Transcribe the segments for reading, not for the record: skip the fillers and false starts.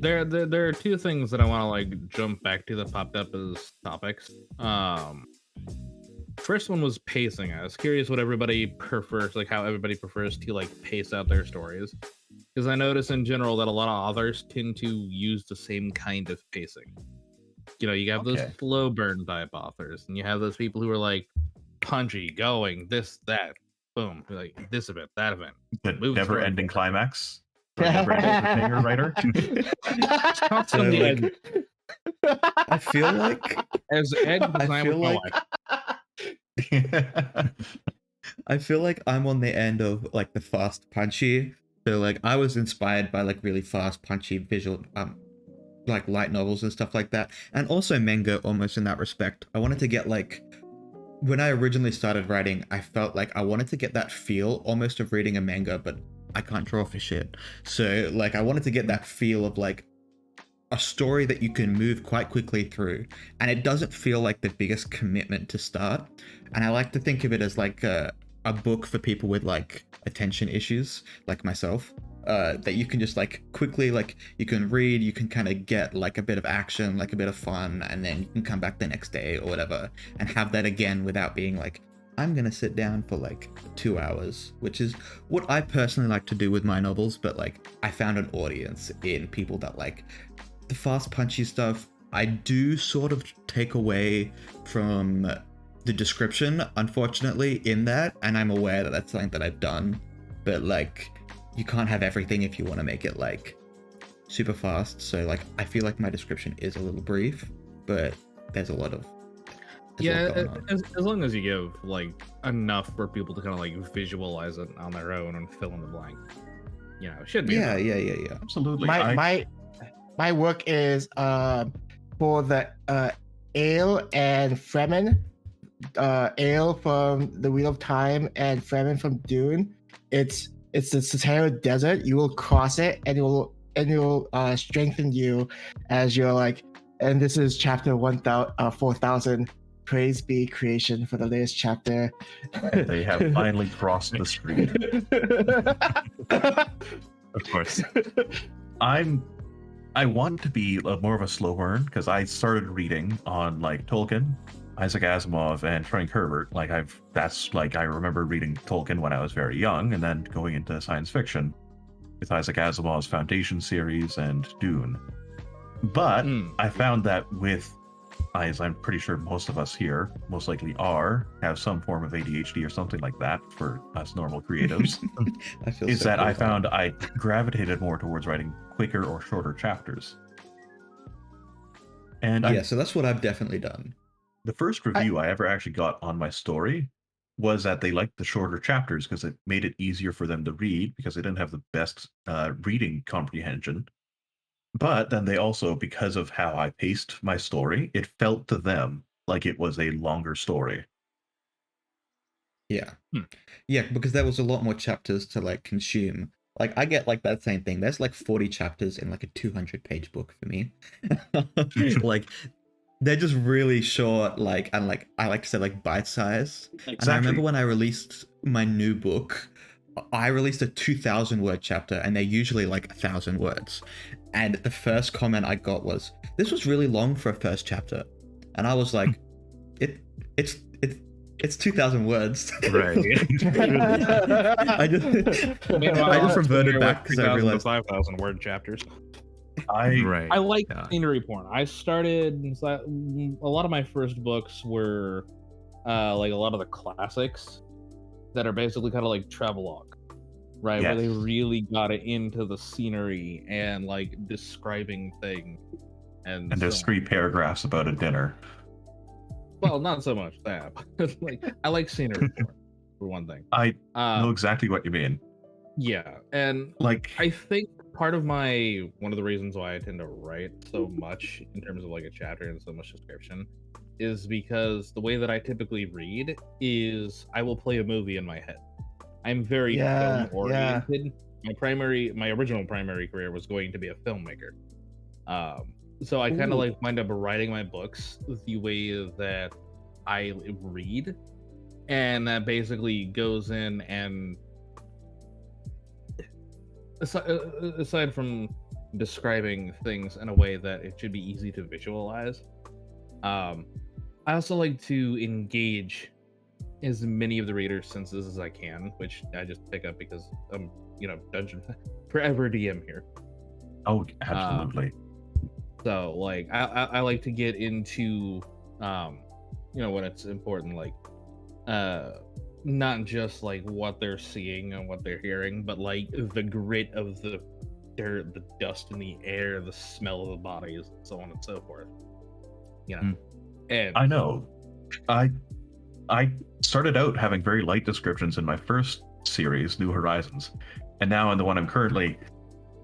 There are two things that I want to like jump back to that popped up as topics. First one was pacing. I was curious what everybody prefers, like how everybody prefers to like pace out their stories, because I notice in general that a lot of authors tend to use the same kind of pacing. You know, you have those slow burn type authors, and you have those people who are like punchy, going this, that, boom, like this event, that event. The never-ending climax. Writer. I feel like as Ed, I feel like I'm on the end of like the fast punchy. So like I was inspired by like really fast punchy visual like light novels and stuff like that, and also manga almost in that respect. I wanted to get like, when I originally started writing, I felt like I wanted to get that feel almost of reading a manga, but I can't draw for shit. So like I wanted to get that feel of like a story that you can move quite quickly through, and it doesn't feel like the biggest commitment to start. And I like to think of it as like a book for people with like attention issues like myself, that you can just like quickly, like you can read, you can kind of get like a bit of action, like a bit of fun, and then you can come back the next day or whatever and have that again without being like, I'm gonna sit down for like 2 hours, which is what I personally like to do with my novels. But like I found an audience in people that like the fast punchy stuff. I do sort of take away from the description, unfortunately, in that, and I'm aware that that's something that I've done, but like you can't have everything if you want to make it like super fast. So like I feel like my description is a little brief, but there's a lot of as long as you give like enough for people to kind of like visualize it on their own and fill in the blank, you know, it should be yeah absolutely. My work is for the Ale and Fremen. Ale from the Wheel of Time and Fremen from Dune. It's the Sahara Desert. You will cross it, and it will strengthen you as you're like. And this is chapter 4000. Praise be creation for the latest chapter. They have finally crossed the street. Of course, I want to be more of a slow burn because I started reading on like Tolkien, Isaac Asimov, and Frank Herbert. Like I remember reading Tolkien when I was very young, and then going into science fiction with Isaac Asimov's Foundation series and Dune. But I found that with, as I'm pretty sure most of us here most likely have some form of ADHD or something like that for us normal creatives, I found I gravitated more towards writing quicker or shorter chapters. And so that's what I've definitely done. The first review I ever actually got on my story was that they liked the shorter chapters because it made it easier for them to read because they didn't have the best reading comprehension. But then they also, because of how I paced my story, it felt to them like it was a longer story. Yeah. Yeah, because there was a lot more chapters to like consume. Like I get like that same thing. There's like 40 chapters in like a 200-page book for me. Like they're just really short, like, and like I like to say like bite-sized. Exactly. And I remember when I released my new book, I released a 2,000-word chapter, and they're usually like 1,000 words. And the first comment I got was, "This was really long for a first chapter," and I was like, "It's 2,000 words." Right. I just reverted back because I realized 5,000 word chapters. I like scenery porn. I started a lot of my first books were like a lot of the classics that are basically kind of like travelogue, right? Yes. Where they really got it into the scenery and like describing things. And there's 3 paragraphs about a dinner. Well, not so much that. But like I like scenery porn, for one thing. I know exactly what you mean. Yeah, and like I think part of one of the reasons why I tend to write so much in terms of like a chapter and so much description is because the way that I typically read is I will play a movie in my head. I'm very film oriented. My original primary career was going to be a filmmaker. So I kind of like wind up writing my books the way that I read, and that basically goes in and aside from describing things in a way that it should be easy to visualize. I also like to engage as many of the reader's senses as I can, which I just pick up because I'm, dungeon forever DM here. Oh, absolutely. So like I like to get into when it's important, like not just like what they're seeing and what they're hearing, but like the grit of the dirt, the dust in the air, the smell of the bodies, and so on and so forth. And I know. I started out having very light descriptions in my first series, New Horizons, and now in the one I'm currently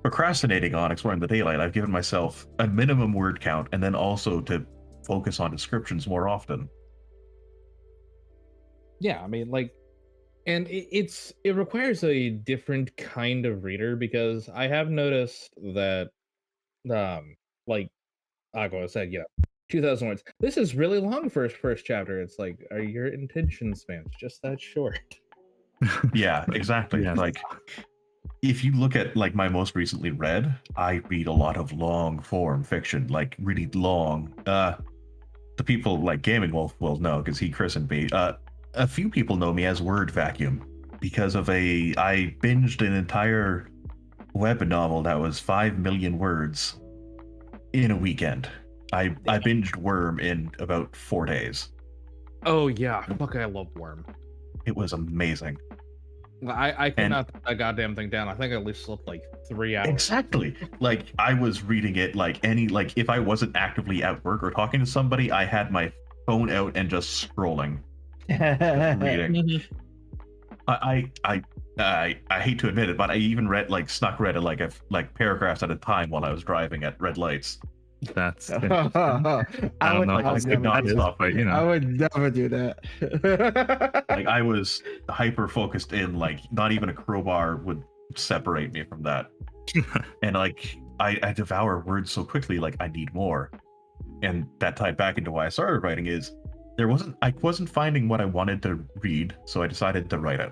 procrastinating on, Exploring the Daylight, I've given myself a minimum word count and then also to focus on descriptions more often. Yeah, I mean, like, and it requires a different kind of reader, because I have noticed that like Aqua said, 2000 words. This is really long for his first chapter. It's like, are your attention spans just that short? Yeah, exactly. Yes. Like, if you look at like my most recently read, I read a lot of long form fiction, like really long. The people like Gaming Wolf will know because he christened me. A few people know me as Word Vacuum because I binged an entire web novel that was 5 million words in a weekend. I binged Worm in about 4 days. Oh yeah, fuck! I love Worm. It was amazing. I could not put that goddamn thing down. I think I at least slept like 3 hours. Exactly. Like I was reading it like if I wasn't actively at work or talking to somebody, I had my phone out and just scrolling, reading. I hate to admit it, but I even read like paragraphs at a time while I was driving at red lights. That's I don't know how good that is, but I would never do that. Like I was hyper focused in, like not even a crowbar would separate me from that. And like I devour words so quickly, like I need more. And that tied back into why I started writing is I wasn't finding what I wanted to read, so I decided to write it.